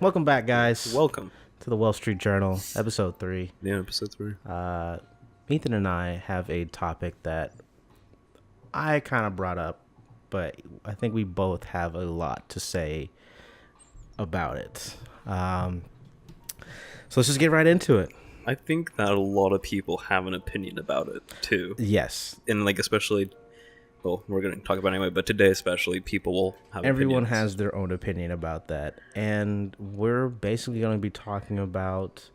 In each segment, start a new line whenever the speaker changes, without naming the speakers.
Welcome back, guys.
Welcome
to the WellStreet Journal, Episode 3.
Yeah, Episode 3.
Ethan and I have a topic that I kind of brought up, but I think we both have a lot to say about it. So let's just get right into it.
I think that a lot of people have an opinion about it, too.
Yes.
And, especially... Well, we're going to talk about it anyway, but today especially, people will have
Everyone
opinions.
has their own opinion about that. And we're basically going to be talking about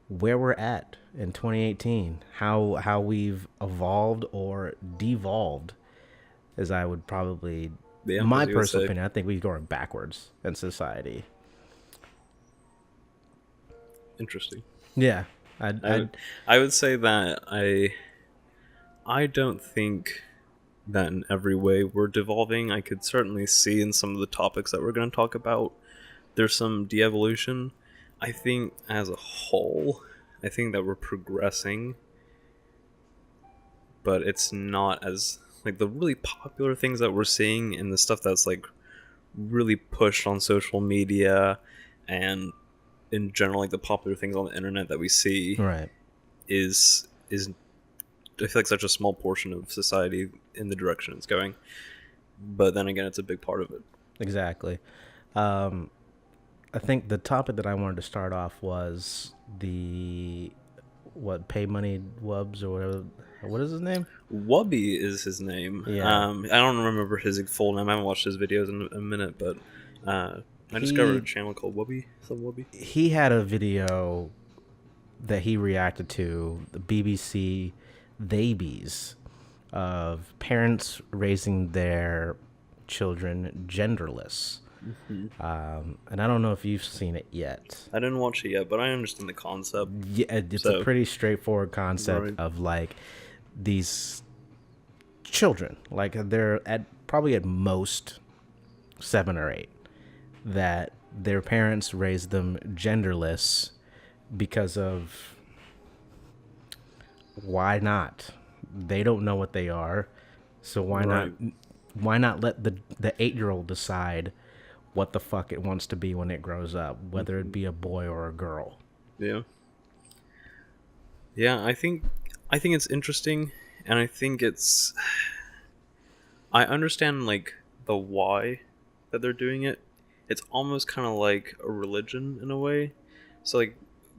where we're at in 2018, how we've evolved or devolved, as I would probably, my personal opinion, I think we're going backwards in society.
Interesting.
Yeah.
I would say that I don't think that in every way we're devolving. I could certainly see in some of the topics that we're going to talk about, there's some de-evolution. I think as a whole, I think that we're progressing, but it's not as, the really popular things that we're seeing and the stuff that's, really pushed on social media and in general, the popular things on the internet that we see
right.
is I feel like such a small portion of society in the direction it's going. But then again, it's a big part of it.
Exactly. I think the topic that I wanted to start off was pay money wubs or whatever. What is his name?
Wubby is his name.
Yeah.
I don't remember his full name. I haven't watched his videos in a minute, but I discovered a channel called Wubby. Some Wubby.
He had a video that he reacted to, the BBC babies, of parents raising their children genderless.
Mm-hmm.
And I don't know if you've seen it yet.
I didn't watch it yet, but I understand the concept.
Yeah, it's a pretty straightforward concept of these children, they're probably at most 7 or 8, that their parents raised them genderless because of why not? They don't know what they are, so why not let the 8-year-old decide what the fuck it wants to be when it grows up, whether it be a boy or a girl.
Yeah. Yeah, I think it's interesting, and I think I understand the why that they're doing it. It's almost kind of like a religion in a way. So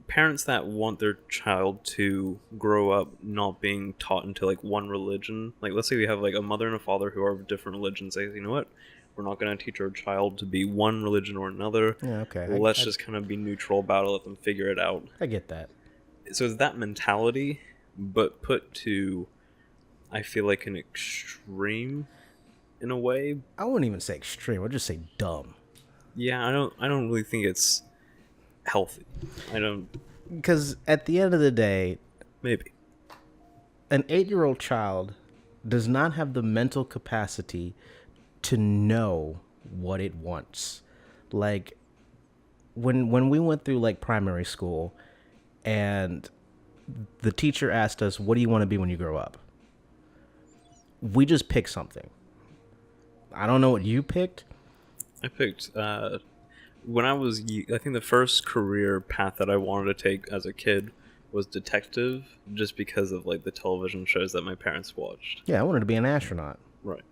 parents that want their child to grow up not being taught into one religion. Let's say we have a mother and a father who are of different religions. Say, you know what? We're not going to teach our child to be one religion or another.
Yeah, okay.
Let's just kind of be neutral about it, let them figure it out.
I get that.
So it's that mentality, but put to, I feel like, an extreme in a way.
I wouldn't even say extreme. I'd just say dumb.
Yeah, I don't really think it's healthy. I don't.
Because at the end of the day,
maybe
an 8-year-old child does not have the mental capacity to know what it wants. When we went through primary school and the teacher asked us, what do you want to be when you grow up? We just picked something. I don't know what you picked.
I picked when I think the first career path that I wanted to take as a kid was detective, just because of the television shows that my parents watched.
Yeah, I wanted to be an astronaut.
Right.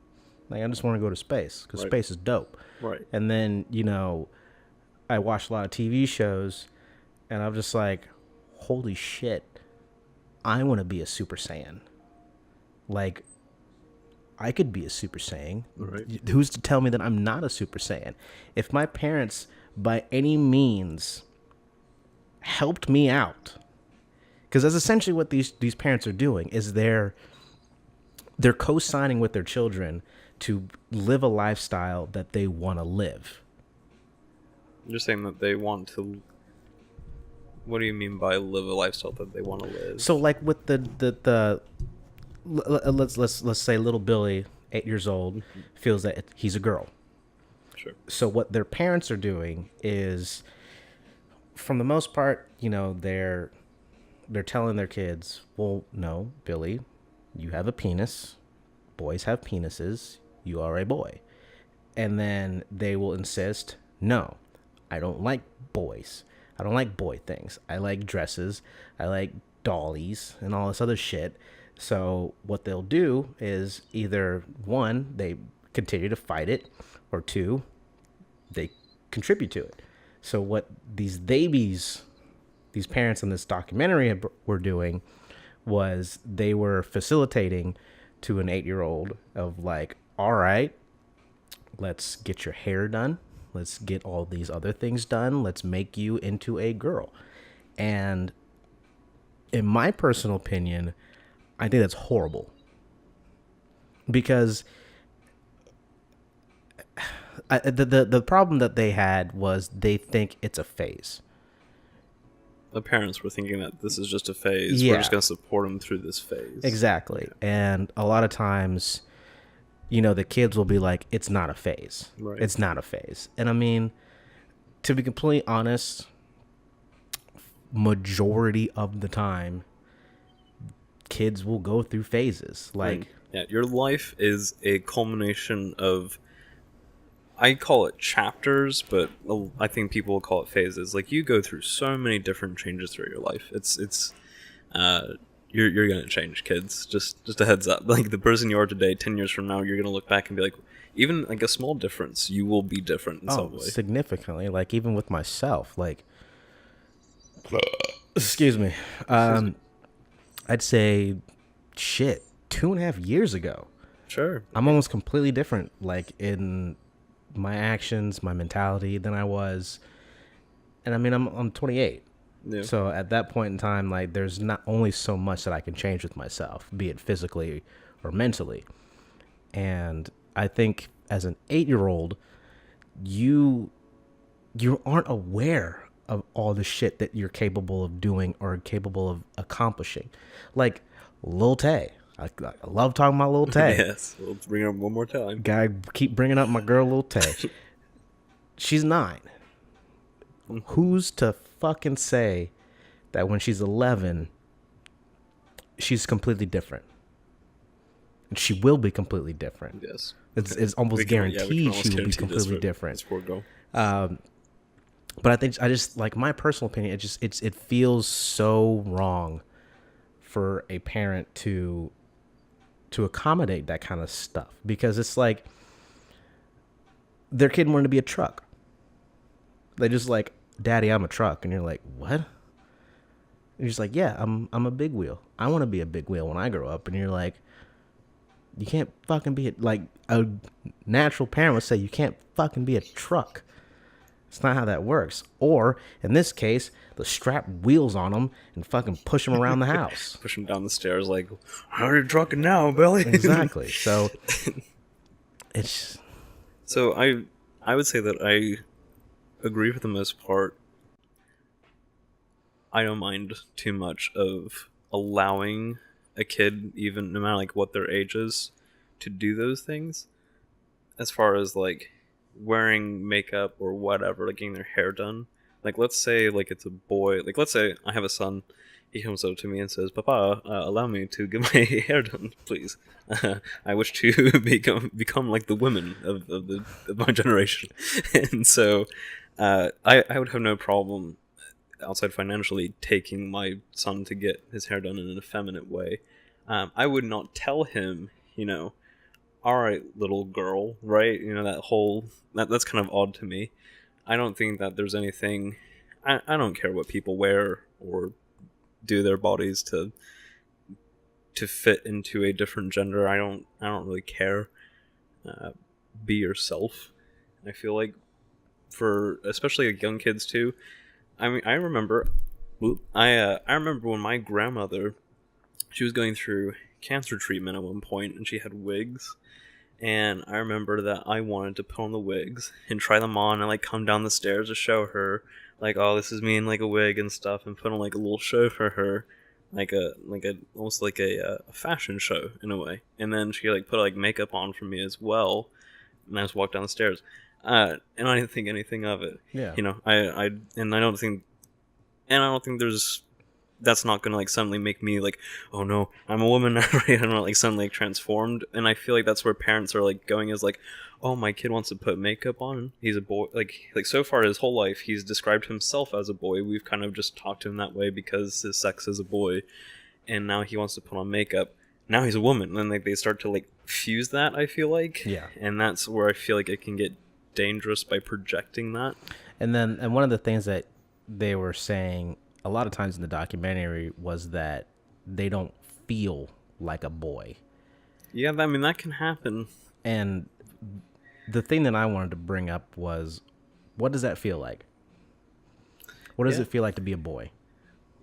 I just want to go to space because space is dope.
Right.
And then, I watched a lot of TV shows and I'm just like, holy shit, I want to be a Super Saiyan. I could be a Super Saiyan.
Right.
Who's to tell me that I'm not a Super Saiyan? If my parents, by any means, helped me out, because that's essentially what these parents are doing, is they're co-signing with their children to live a lifestyle that they want to live.
You're saying that they want to. What do you mean by live a lifestyle that they want to live?
So with the let's say little Billy, 8 years old, feels that he's a girl.
Sure.
So what their parents are doing is, from the most part, they're telling their kids, well, no, Billy, you have a penis. Boys have penises. You are a boy. And then they will insist, no, I don't like boys. I don't like boy things. I like dresses. I like dollies and all this other shit. So what they'll do is either one, they continue to fight it, or two, they contribute to it. So what these parents in this documentary were doing was they were facilitating to an 8-year-old of like, all right, let's get your hair done. Let's get all these other things done. Let's make you into a girl. And in my personal opinion, I think that's horrible. Because the problem that they had was they think it's a phase.
The parents were thinking that this is just a phase. We're just
Yeah,
going to support them through this phase.
exactly.
Yeah.
And a lot of times, the kids will be like, it's not a phase.
Right.
It's not a phase. And I mean, to be completely honest, majority of the time, kids will go through phases. Like,
yeah, your life is a culmination of, I call it chapters, but I think people will call it phases. Like, you go through so many different changes through your life. Uh, you're gonna change, kids. Just a heads up. Like, the person you are today, 10 years from now, you're gonna look back and be like, even like a small difference, you will be different in some way.
significantly. Like, even with myself, like, excuse me. I'd say, shit, 2.5 years ago,
Sure.
I'm almost completely different, like, in my actions, my mentality than I was. And I mean, I'm 28.
Yeah.
So at that point in time, like, there's not only so much that I can change with myself, be it physically or mentally. And I think as an 8-year-old, you aren't aware of all the shit that you're capable of doing or capable of accomplishing. Like Lil Tay. I love talking about Lil Tay.
Yes. We'll bring her up one more time.
Guy keep bringing up my girl Lil Tay. She's 9. Who's to fucking say that when she's 11, she's completely different? And she will be completely different.
Yes.
It's almost guaranteed she will be completely different.
This poor girl.
But I just like, my personal opinion, it feels so wrong for a parent to accommodate that kind of stuff, because it's like their kid wanted to be a truck. They just like, Daddy, I'm a truck, and you're like, what? And you're just like, yeah, I'm a big wheel. I want to be a big wheel when I grow up. And you're like, you can't fucking be like a natural parent would say, you can't fucking be a truck. It's not how that works. Or in this case, the strap wheels on them and fucking push them around the house.
Push him down the stairs like, how are you trucking now, Billy?
Exactly. So it's.
So I would say that I agree for the most part. I don't mind too much of allowing a kid, even no matter like what their age is, to do those things. As far as like wearing makeup or whatever, like getting their hair done. Like, let's say like it's a boy. Like, let's say I have a son. He comes up to me and says, "Papa, allow me to get my hair done, please. I wish to become like the women of my generation." And so, I would have no problem, outside financially, taking my son to get his hair done in an effeminate way. I would not tell him, all right, little girl, right? That's kind of odd to me. I don't think that there's anything. I don't care what people wear or do their bodies to fit into a different gender. I don't really care. Be yourself. I feel like, for especially like young kids too. I mean, I remember when my grandmother, she was going through cancer treatment at one point, and she had wigs. And I remember that I wanted to put on the wigs and try them on and like come down the stairs to show her, like, oh, this is me in like a wig and stuff, and put on like a little show for her, like a almost like a fashion show in a way. And then she like put like makeup on for me as well, and I just walked down the stairs, and I didn't think anything of it.
Yeah.
I don't think there's. That's not gonna like suddenly make me like, oh no, I'm a woman now, right? I'm not like suddenly like transformed. And I feel like that's where parents are like going, is like, oh, my kid wants to put makeup on. He's a boy. Like so far his whole life, he's described himself as a boy. We've kind of just talked to him that way because his sex is a boy, and now he wants to put on makeup. Now he's a woman, and like they start to like fuse that. I feel like,
Yeah.
and that's where I feel like it can get dangerous by projecting that.
And one of the things that they were saying a lot of times in the documentary was that they don't feel like a boy.
Yeah, I mean that can happen.
And the thing that I wanted to bring up was, what does that feel like? What does
Yeah,
it feel like to be a boy?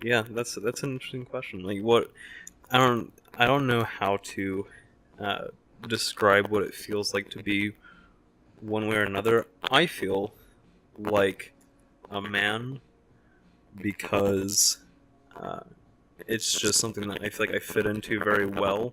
yeah, that's an interesting question. Like, what I don't know how to uh, describe what it feels like to be one way or another. I feel like a man because uh, it's just something that I feel like I fit into very well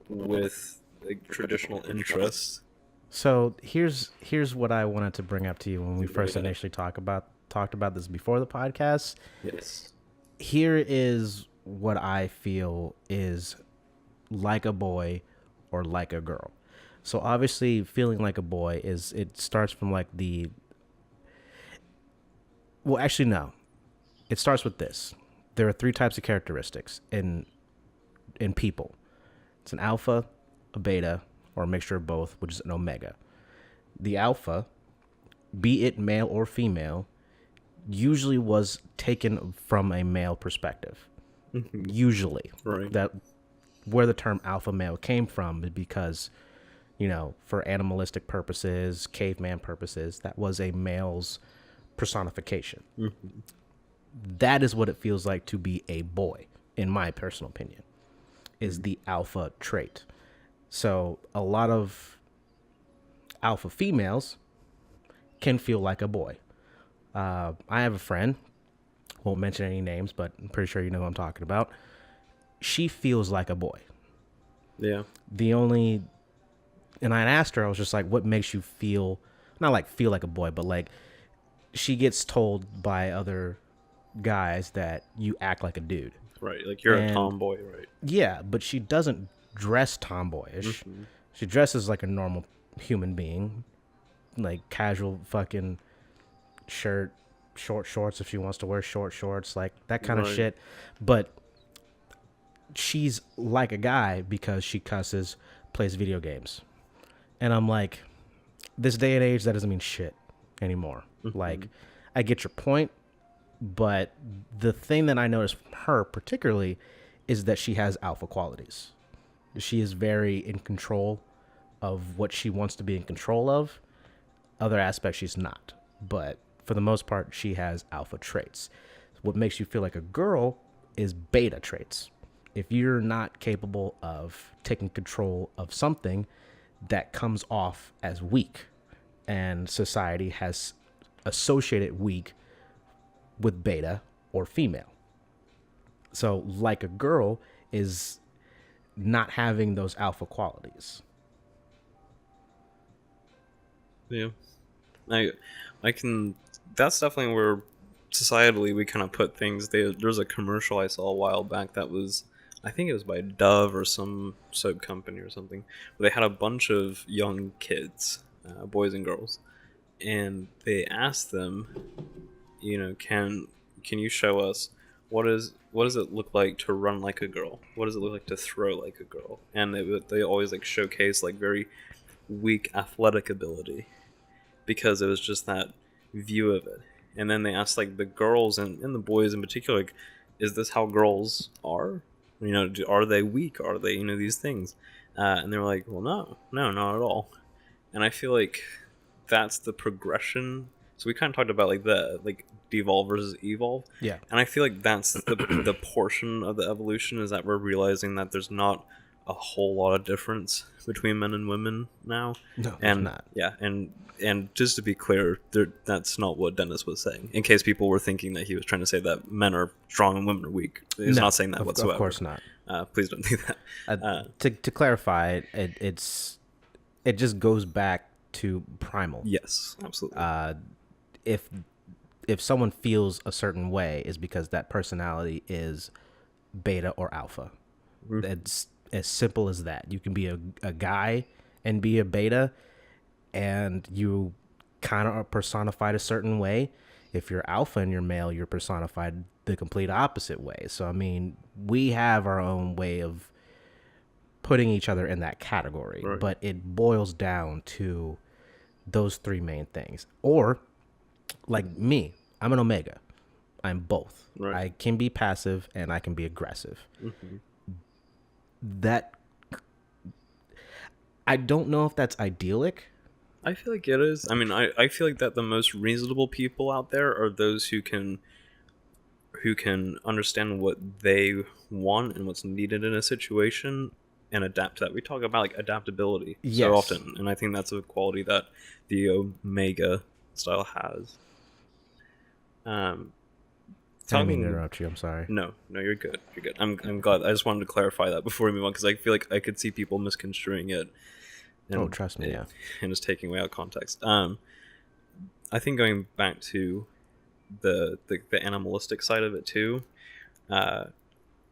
with like traditional interests.
So here's what I wanted to bring up to you when we
You bring
first
it up.
initially talked about this before the podcast.
Yes.
Here is what I feel is like a boy or like a girl. So obviously feeling like a boy is, it starts from like the, well actually no. It starts with this. There are three types of characteristics in people. It's an alpha, a beta, or a mixture of both, which is an omega. The alpha, be it male or female, usually was taken from a male perspective. Usually.
Right.
That where the term alpha male came from is because, for animalistic purposes, caveman purposes, that was a male's personification. That is what it feels like to be a boy, in my personal opinion, is the alpha trait. So a lot of alpha females can feel like a boy. I have a friend, won't mention any names, but I'm pretty sure you know who I'm talking about. She feels like a boy.
Yeah.
The only, and I asked her, I was just like, what makes you feel, not like feel like a boy, but like she gets told by other guys that you act like a dude.
Right. Like you're a
And
tomboy, right?
yeah, but she doesn't dress tomboyish. She dresses like a normal human being, like casual fucking shirt, short shorts if she wants to wear short shorts, like that kind of
Right.
shit. But she's like a guy because she cusses, plays video games. And I'm like, this day and age, that doesn't mean shit anymore. Like, I get your point, but the thing that I noticed from her particularly is that she has alpha qualities. She is very in control of what she wants to be in control of. Other aspects she's not, but for the most part she has alpha traits. What makes you feel like a girl is beta traits. If you're not capable of taking control of something, that comes off as weak, and society has associated weak with beta or female. So like a girl is not having those alpha qualities.
Yeah. I I can. That's definitely where societally we kind of put things. There's a commercial I saw a while back that was, I think it was by Dove or some soap company or something, where they had a bunch of young kids, boys and girls, and they asked them, can you show us what does it look like to run like a girl? What does it look like to throw like a girl? And they always like showcase like very weak athletic ability because it was just that view of it. And then they asked like the girls and the boys in particular, like, is this how girls are? Are they weak? Are they these things? And they were like, well, no, not at all. And I feel like that's the progression. So we kind of talked about like the like devolve versus evolve,
Yeah.
and I feel like that's the portion of the evolution is that we're realizing that there's not a whole lot of difference between men and women now.
No, there's
And
not.
yeah, and just to be clear, that's not what Dennis was saying. In case people were thinking that he was trying to say that men are strong and women are weak, he's
No,
not saying that whatsoever.
Of course not.
Please don't do that.
To clarify, it just goes back to primal.
Yes, absolutely.
If if someone feels a certain way, is because that personality is beta or alpha. It's as simple as that. You can be a guy and be a beta, and you kind of are personified a certain way. If you're alpha and you're male, you're personified the complete opposite way. So I mean, we have our own way of putting each other in that category,
Right.
but it boils down to those three main things. Or like me, I'm an omega. I'm both.
Right.
I can be passive and I can be aggressive.
Mm-hmm.
That I don't know if that's idyllic.
I feel like it is. I mean, I feel like that the most reasonable people out there are those who can understand what they want and what's needed in a situation and adapt to that. We talk about like adaptability so
Yes.
often, and I think that's a quality that the Omega style has. Um,
I didn't mean to
talking
interrupt you. I'm sorry.
No, no, you're good. You're good. I'm glad. I just wanted to clarify that before we move on because I feel like I could see people misconstruing it
Oh,
and
trust me, yeah.
and just taking away out of context. I think going back to the animalistic side of it too, uh,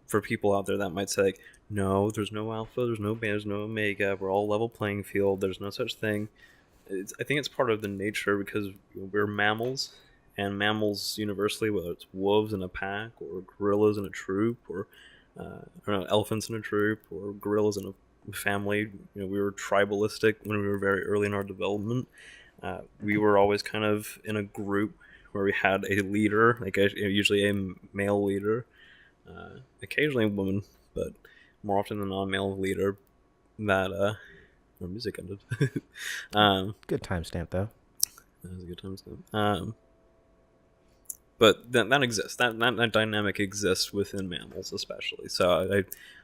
for people out there that might say like, no, there's no alpha, there's no beta, there's no omega, we're all level playing field, there's no such thing. I think it's part of the nature because we're mammals, and mammals universally, whether it's wolves in a pack or gorillas in a troop or I don't know, elephants in a troop or gorillas in a family, we were tribalistic when we were very early in our development. We were always kind of in a group where we had a leader, like usually a male leader, occasionally a woman, but more often than not, a male leader. That our music ended.
Good timestamp though.
That was a good time stamp. But that exists. That dynamic exists within mammals, especially. So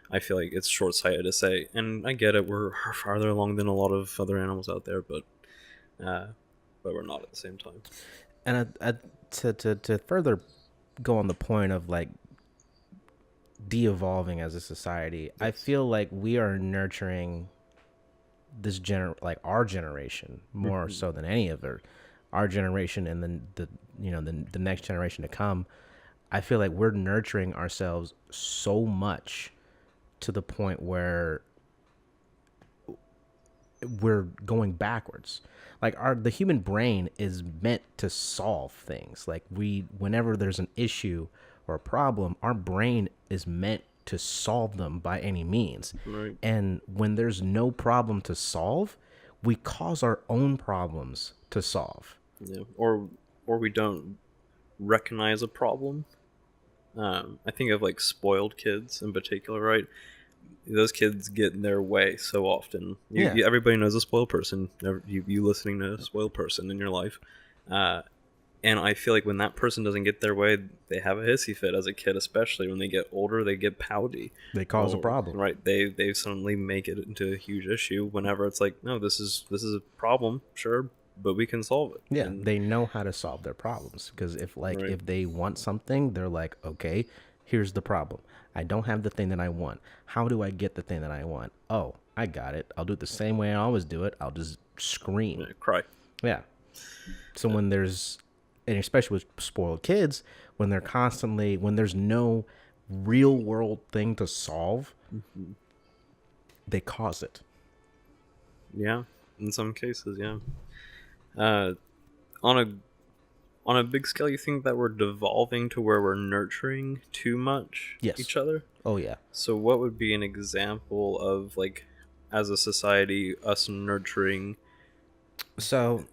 I feel like it's short sighted to say, and I get it. We're farther along than a lot of other animals out there, uh, but we're not at the same time.
And to further go on the point of like de-evolving as a society, I
Yes.
feel like we are nurturing like our generation more
Mm-hmm.
so than any other, our generation and then the next generation to come. I feel like we're nurturing ourselves so much to the point where we're going backwards. Like the human brain is meant to solve things. Like whenever there's an issue or a problem, our brain is meant to solve them by any means.
Right.
And when there's no problem to solve, we cause our own problems to solve.
Yeah. Or we don't recognize a problem. I think of like spoiled kids in particular, right? Those kids get in their way so often.
Yeah.
Everybody knows a spoiled person. You listening to a spoiled person in your life, uh, and I feel like when that person doesn't get their way, they have a hissy fit as a kid, especially when they get older. They get pouty,
They cause a
or
problem.
right, they suddenly make it into a huge issue. Whenever it's like, no, this is a problem, sure, but we can solve it.
Yeah,
And
they know how to solve their problems because
right,
if they want something, they're like, okay, here's the problem. I don't have the thing that I want. How do I get the thing that I want? Oh, I got it. I'll do it the same way I always do it. I'll just scream.
yeah, cry.
Yeah. So when there's, and especially with spoiled kids, when there's no real world thing to solve,
Mm-hmm.
they cause it.
Yeah, in some cases, yeah. Uh, on a on a big scale, you think that we're devolving to where we're nurturing too much
Yes.
each other?
Oh, yeah.
So, what would be an example of like, as a society, us nurturing?
So,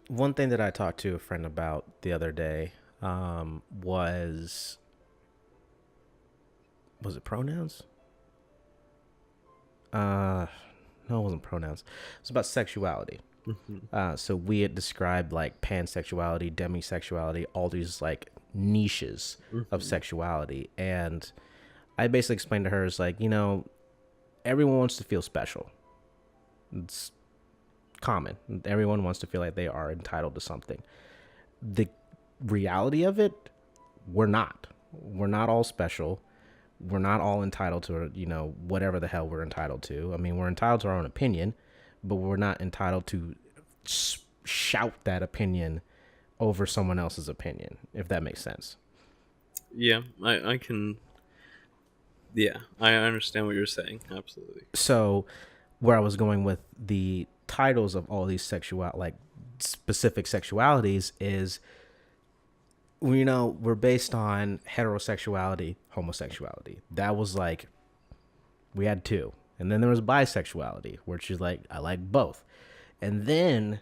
one thing that I talked to a friend about the other day was it pronouns? No, it wasn't pronouns. It was about sexuality.
Mhm.
So we had described like pansexuality, demisexuality, all these like niches of
Mhm.
sexuality, and I basically explained to her is like, everyone wants to feel special. It's common. Everyone wants to feel like they are entitled to something. The reality of it, we're not. We're not all special. We're not all entitled to, whatever the hell we're entitled to. I mean, we're entitled to our own opinion, but we're not entitled to shout that opinion over someone else's opinion, if that makes sense.
Yeah, I can. Yeah, I understand what you're saying. Absolutely.
So, where I was going with the titles of all these sexual, like specific sexualities is, we're based on heterosexuality, homosexuality. That was like, we had two. And then there was bisexuality, where she's like, I like both. And then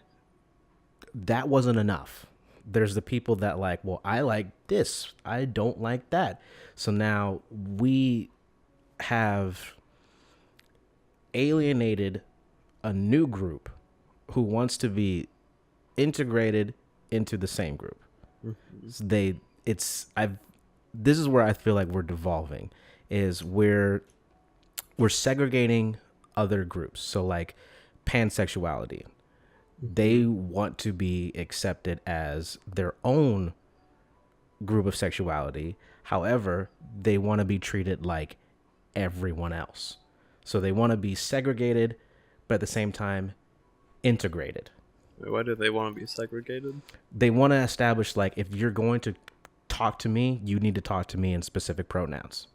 that wasn't enough. There's the people that like, well, I like this, I don't like that. So now we have alienated a new group who wants to be integrated into the same group. So this is where I feel like we're devolving, is we're segregating other groups. So like pansexuality, they want to be accepted as their own group of sexuality. However, they want to be treated like everyone else. So they want to be segregated, but at the same time, integrated.
Why do they want to be segregated?
They want to establish, like, if you're going to talk to me, you need to talk to me in specific pronouns.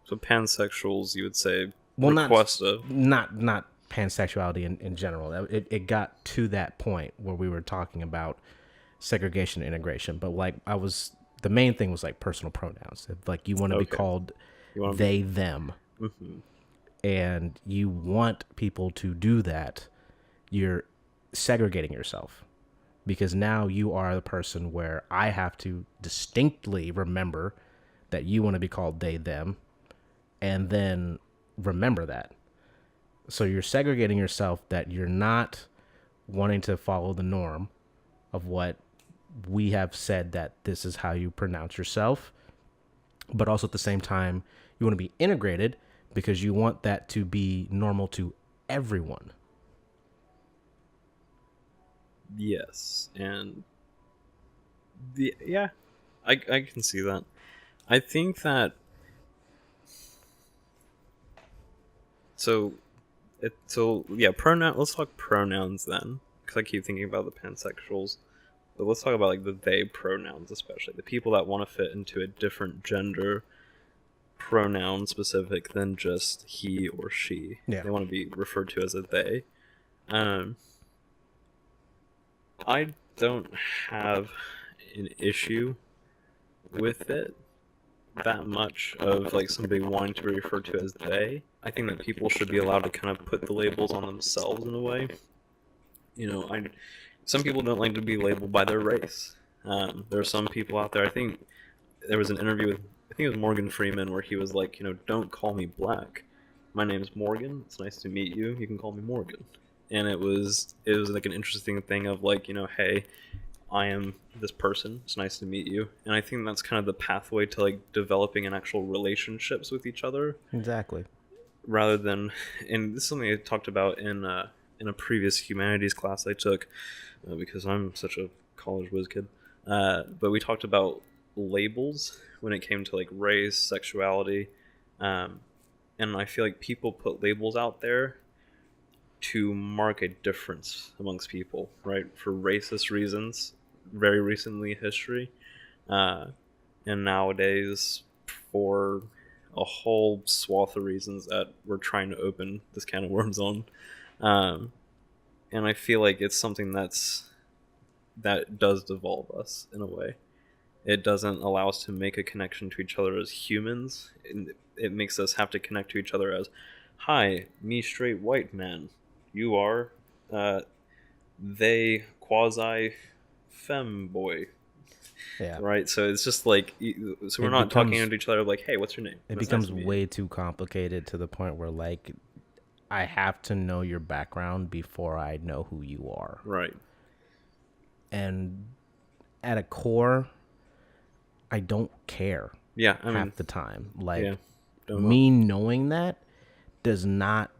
So pansexuals, you would say,
Well,
request a...
not pansexuality in general. It got to that point where we were talking about segregation and integration. But like, the main thing was like personal pronouns. Like, you want to be called they, them.
Mm-hmm.
And you want people to do that, you're segregating yourself, because now you are the person where I have to distinctly remember that you want to be called they, them, and then remember that. So you're segregating yourself, that you're not wanting to follow the norm of what we have said that this is how you pronounce yourself, but also at the same time, you want to be integrated because you want that to be normal to everyone.
Yes, and I can see that. I think that so pronoun. Let's talk pronouns then, because I keep thinking about the pansexuals. But let's talk about like the they pronouns, especially the people that want to fit into a different gender pronoun specific than just he or she.
Yeah.
They want to be referred to as a they. I don't have an issue with it that much, of like somebody wanting to be referred to as they. I think that people should be allowed to kind of put the labels on themselves in a way. Some people don't like to be labeled by their race. There are some people out there. I think there was an interview with, I think it was Morgan Freeman, where he was like, don't call me black. My name's Morgan. It's nice to meet you. You can call me Morgan. And it was like an interesting thing of like, hey, I am this person. It's nice to meet you. And I think that's kind of the pathway to like developing an actual relationships with each other.
Exactly.
Rather than, and this is something I talked about in a previous humanities class I took, because I'm such a college whiz kid. But we talked about labels when it came to like race, sexuality, and I feel like people put labels out there to mark a difference amongst people, right? For racist reasons, very recently in history, and nowadays for a whole swath of reasons that we're trying to open this can of worms on. And I feel like it's something that does devolve us in a way. It doesn't allow us to make a connection to each other as humans. It makes us have to connect to each other as, hi, me straight white man. You are they quasi femboy.
Yeah.
Right? So it's just like, so we're not talking to each other like, hey, what's your name?
It becomes way too complicated to the point where like, I have to know your background before I know who you are.
Right.
And at a core, I don't care.
Yeah,
half the time. Like,
yeah,
me knowing that does not,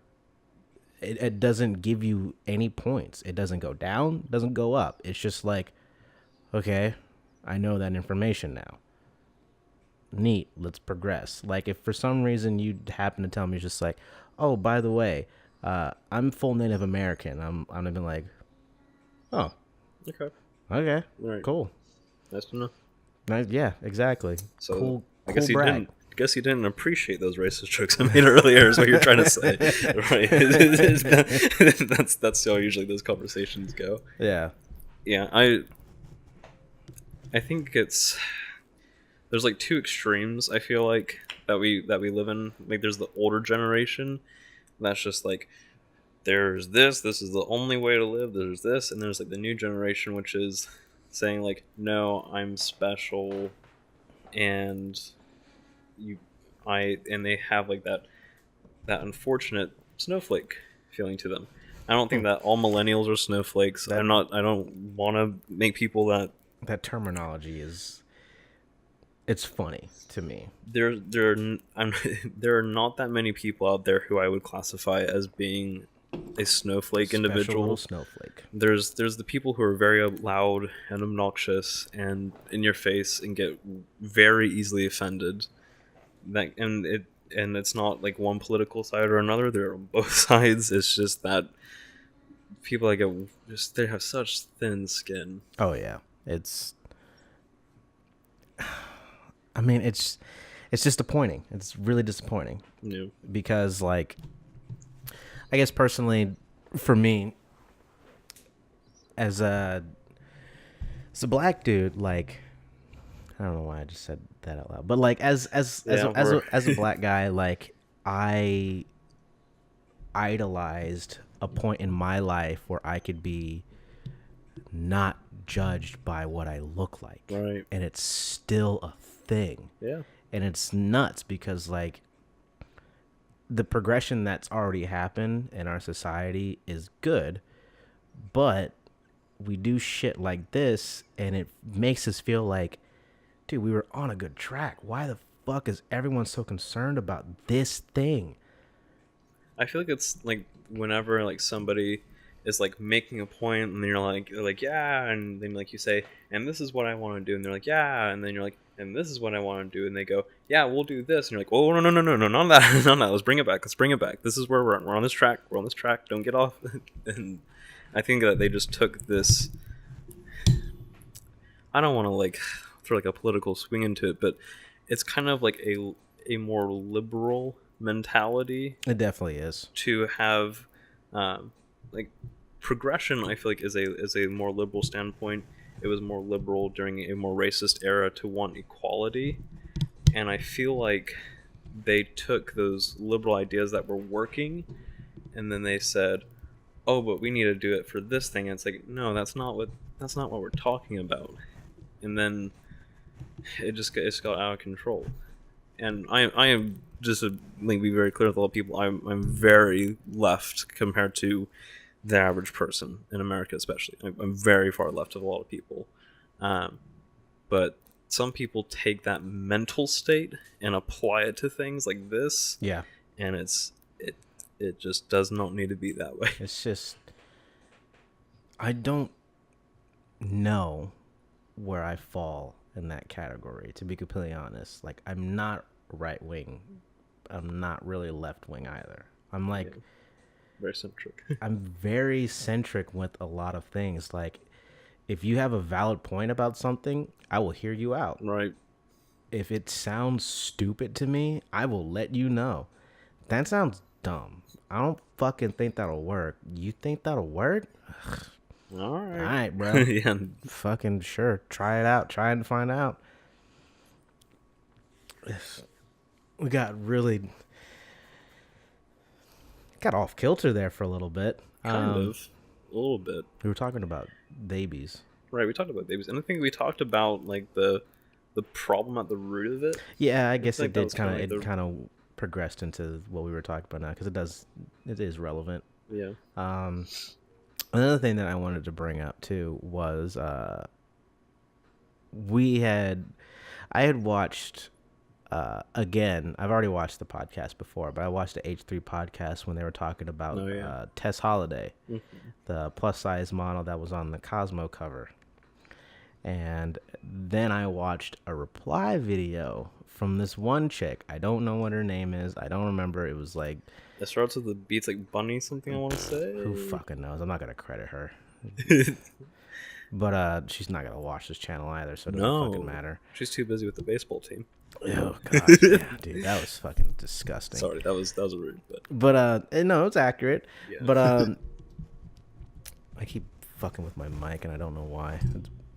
it doesn't give you any points. It doesn't go down, doesn't go up. It's just like, okay, I know that information now. Neat, let's progress. Like, if for some reason you happen to tell me, it's just like, oh, by the way, I'm full Native American. I'm gonna be like, oh, okay,
right.
Cool,
Nice to know.
nice, yeah, exactly.
So
cool,
I guess you
brag.
didn't. guess you didn't appreciate those racist jokes I made earlier. Is what you're trying to say, right? That's how usually those conversations go.
Yeah.
Yeah, I think it's there's like two extremes. I feel like that we live in. Like there's the older generation that's just like there's this is the only way to live. There's this, and there's like the new generation, which is saying like, no, I'm special, and you, and they have like that unfortunate snowflake feeling to them. I don't think that all millennials are snowflakes.
That
I don't want to make people that
that terminology is, it's funny to me.
there are not that many people out there who I would classify as being a snowflake
Special little
individual.
snowflake.
There's the people who are very loud and obnoxious and in your face and get very easily offended. And it's not like one political side or another. They're on both sides. It's just that people that get just they have such thin skin.
Oh yeah, it's. I mean, it's disappointing. It's really disappointing.
Yeah.
Because like, I guess personally, for me, as a black dude, like, I don't know why I just said that out loud, but like as a black guy, like I idolized a point in my life where I could be not judged by what I look like.
Right.
And it's still a thing.
Yeah.
And it's nuts because like the progression that's already happened in our society is good, but we do shit like this and it makes us feel like, dude, we were on a good track. Why the fuck is everyone so concerned about this thing?
I feel like it's like whenever like somebody is like making a point and they're like yeah, and then like you say, and this is what I want to do, and they're like yeah, and then you're like, and this is what I want to do, and they go yeah, we'll do this, and you're like, oh no, not that, not that, let's bring it back, this is where we're on this track, don't get off. And I think that they just took this, I don't want to like throw like a political swing into it, but it's kind of like a more liberal mentality.
It definitely is.
To have like progression, I feel like is a more liberal standpoint. It was more liberal during a more racist era to want equality, and I feel like they took those liberal ideas that were working and then they said, oh, but we need to do it for this thing, and it's like, no, that's not what we're talking about. And then it's got out of control. And I am just to be very clear with a lot of people, I'm very left compared to the average person in America, especially. I'm very far left of a lot of people, but some people take that mental state and apply it to things like this.
Yeah,
and it just does not need to be that way.
it's just, I don't know where I fall in that category, to be completely honest. Like, I'm not right wing, I'm not really left wing either. I'm like,
Yeah. Very centric.
I'm very centric with a lot of things. Like, if you have a valid point about something, I will hear you out.
Right.
If it sounds stupid to me, I will let you know. That sounds dumb. I don't fucking think that'll work. You think that'll work?
All right.
All right, bro.
Yeah.
Fucking sure. Try it out. Try and find out. We got off kilter there for a little bit.
Kind of. A little bit.
We were talking about babies.
Right, we talked about babies. And I think we talked about like the problem at the root of it.
Yeah, I guess
like
it
that
did
was
kind
kinda
of
like
kind of progressed into what we were talking about now, because it is relevant.
Yeah.
Another thing that I wanted to bring up too was I had watched again. I've already watched the podcast before, but I watched the H3 podcast when they were talking about Tess Holiday, the plus size model that was on the Cosmo cover. And then I watched a reply video from this one chick. I don't know what her name is. I don't remember. It was like,
It starts with the beats like Bunny something, I want to say.
who fucking knows? I'm not gonna credit her. But she's not gonna watch this channel either, so it doesn't fucking
No,
matter.
she's too busy with the baseball team.
Oh god, yeah, dude, that was fucking disgusting.
Sorry, that was rude, but
No, it's accurate.
yeah.
But I keep fucking with my mic, and I don't know why.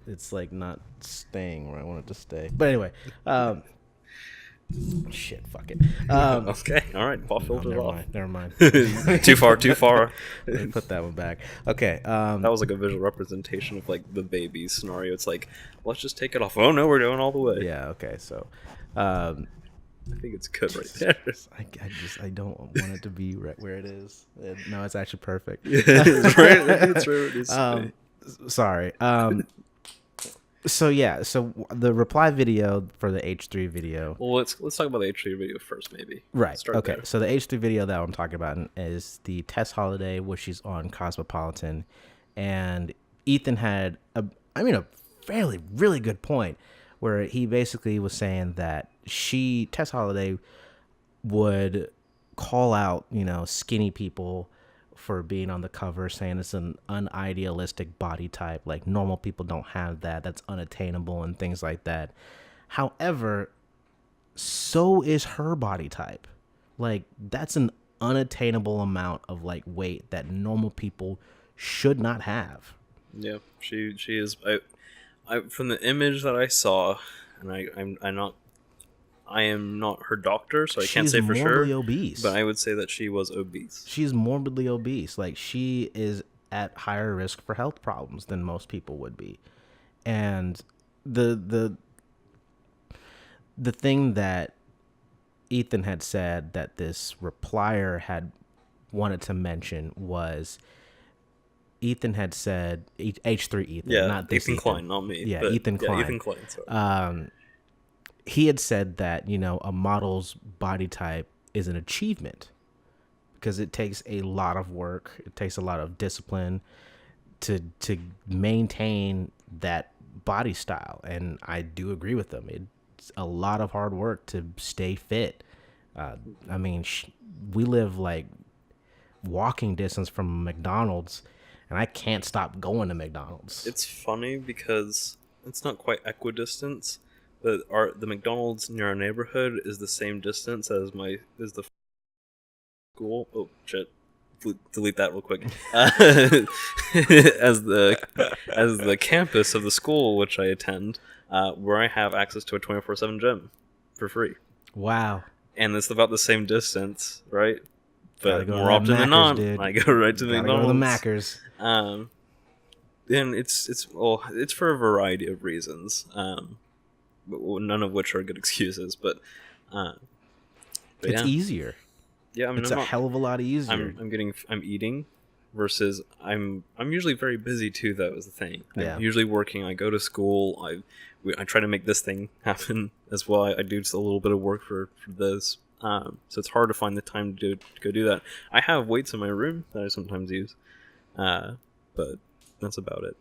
It's like not staying where I want it to stay. But anyway, shit, fuck it.
Okay, all right, pop filters
never
off.
mind. Never mind.
Too far.
Let me put that one back. Okay.
That was like a visual representation of like the baby scenario. It's like, let's just take it off. Oh no, we're going all the way.
Yeah. Okay. So,
I think it's good right there.
I don't want it to be right where it is. No, it's actually perfect.
It's right. It's where it is.
Sorry. So yeah, so the reply video for the H3 video.
Well, let's talk about the H3 video first, maybe.
Right.
Start
Okay.
there.
So the H3 video that I'm talking about is the Tess Holiday, where she's on Cosmopolitan, and Ethan had a fairly really good point where he basically was saying that Tess Holiday would call out, skinny people for being on the cover, saying it's an unidealistic body type, like normal people don't have that, that's unattainable and things like that. However, so is her body type. Like, that's an unattainable amount of like weight that normal people should not have.
Yeah, she is. I from the image that I saw, and I am not her doctor, so I can't say for sure. She's
morbidly obese.
But I would say that she was obese.
She's morbidly obese. Like, she is at higher risk for health problems than most people would be. And the thing that Ethan had said that this replier had wanted to mention was Ethan had said H3 Ethan, not this
Ethan Klein, not me.
Yeah, Ethan Klein.
Ethan Klein. Sorry.
He had said that, a model's body type is an achievement because it takes a lot of work. It takes a lot of discipline to maintain that body style. And I do agree with them. It's a lot of hard work to stay fit. We live like walking distance from McDonald's, and I can't stop going to McDonald's.
It's funny because it's not quite equidistance. But the McDonald's near our neighborhood is the same distance as the school. Oh shit! Delete that real quick. As the campus of the school which I attend, where I have access to a 24/7 gym for free.
Wow!
And it's about the same distance, right? But
go
more often than not,
dude.
I go right to McDonald's.
Go to the Maccers.
And it's for a variety of reasons. None of which are good excuses, but
it's easier.
Yeah,
it's a hell of a lot easier.
I'm eating versus I'm usually very busy too. That was the thing.
Yeah.
I'm usually working. I go to school. I try to make this thing happen as well. I do just a little bit of work for this. So it's hard to find the time to go do that. I have weights in my room that I sometimes use, but that's about it.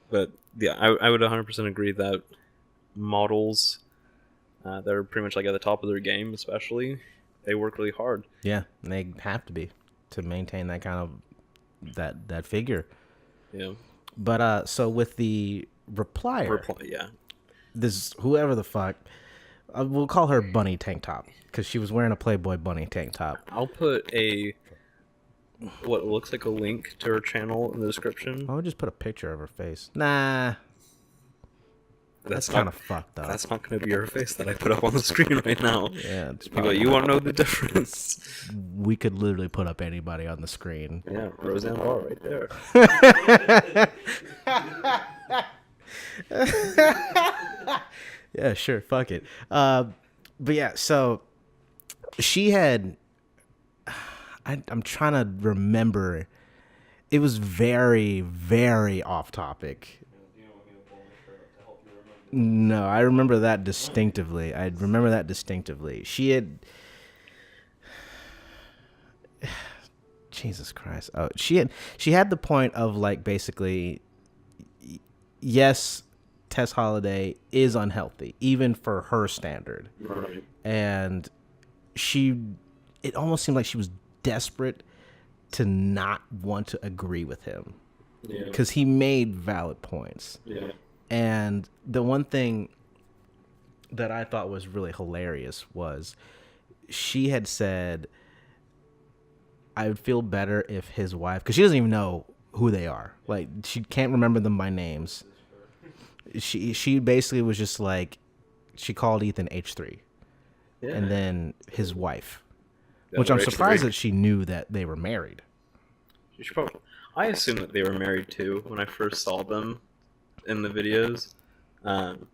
But yeah, I would 100% agree that models that are pretty much like at the top of their game, especially, they work really hard.
Yeah, and they have to be to maintain that kind of that figure.
Yeah.
But so with the replier,
yeah,
this whoever the fuck, we'll call her Bunny Tank Top because she was wearing a Playboy Bunny tank top.
I'll put what looks like a link to her channel in the description.
I'll just put a picture of her face. Nah. That's kind of fucked up.
That's not going to be her face that I put up on the screen right now.
Yeah, it's
you want to know the difference?
We could literally put up anybody on the screen.
Yeah, Roseanne Barr right there.
Yeah, sure, fuck it. But yeah, so she had. I'm trying to remember. It was very, very off topic. No, I remember that distinctively. She had... Jesus Christ. Oh, she had the point of like basically, yes, Tess Holiday is unhealthy, even for her standard.
Right.
And it almost seemed like she was desperate to not want to agree with him.
Yeah.
because he made valid points.
Yeah.
And the one thing that I thought was really hilarious was she had said, I would feel better if his wife, because she doesn't even know who they are. Like, she can't remember them by names. She basically was just like, she called Ethan H3
Yeah.
and then his wife,
The
which
other
I'm surprised
H3.
that she knew that they were married.
You should probably. I assumed that they were married too when I first saw them in the videos, um,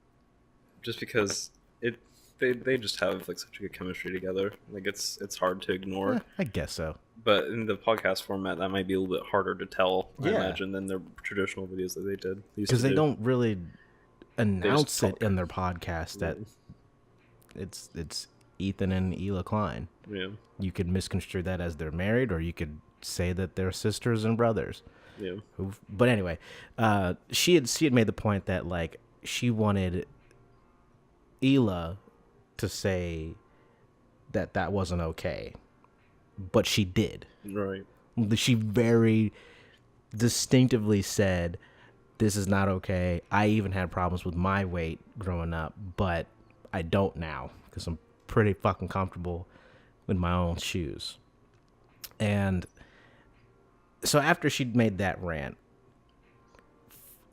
just because it they just have like such a good chemistry together. Like it's hard to ignore.
I guess so.
But in the podcast format, that might be a little bit harder to tell, I
Yeah.
imagine, than their traditional videos that they used
Because
to
they
do.
don't really
They just
announce it
talk.
in their podcast that it's Ethan and Ela Klein.
Yeah.
You could misconstrue that as they're married, or you could say that they're sisters and brothers.
Yeah.
But anyway, she had made the point that like she wanted Ela to say that that wasn't okay, but she did.
Right.
She very distinctively said, "This is not okay. I even had problems with my weight growing up, but I don't now because I'm pretty fucking comfortable with my own shoes." And so after she'd made that rant,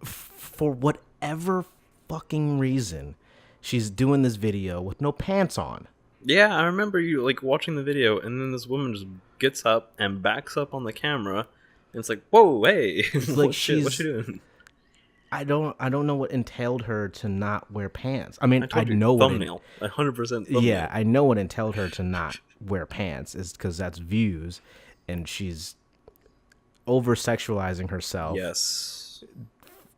for whatever fucking reason, she's doing this video with no pants on.
Yeah, I remember you like watching the video, and then this woman just gets up and backs up on the camera, and it's like, "Whoa, hey,
It's like
what's she doing?"
I don't know what entailed her to not wear pants. I mean,
I
I
told you,
know what
thumbnail, 100% thumbnail.
yeah, I know what entailed her to not wear pants is because that's views, and she's over sexualizing herself
Yes,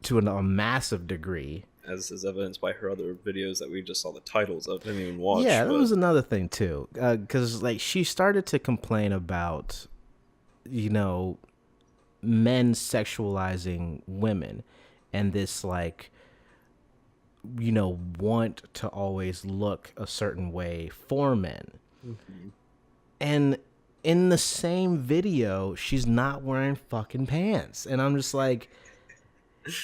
to a massive degree.
as is evidenced by her other videos that we just saw the titles of, didn't even watch.
Yeah, that
but
was another thing too, because like she started to complain about, men sexualizing women, and this like, want to always look a certain way for men, and in the same video, she's not wearing fucking pants, and I'm just like,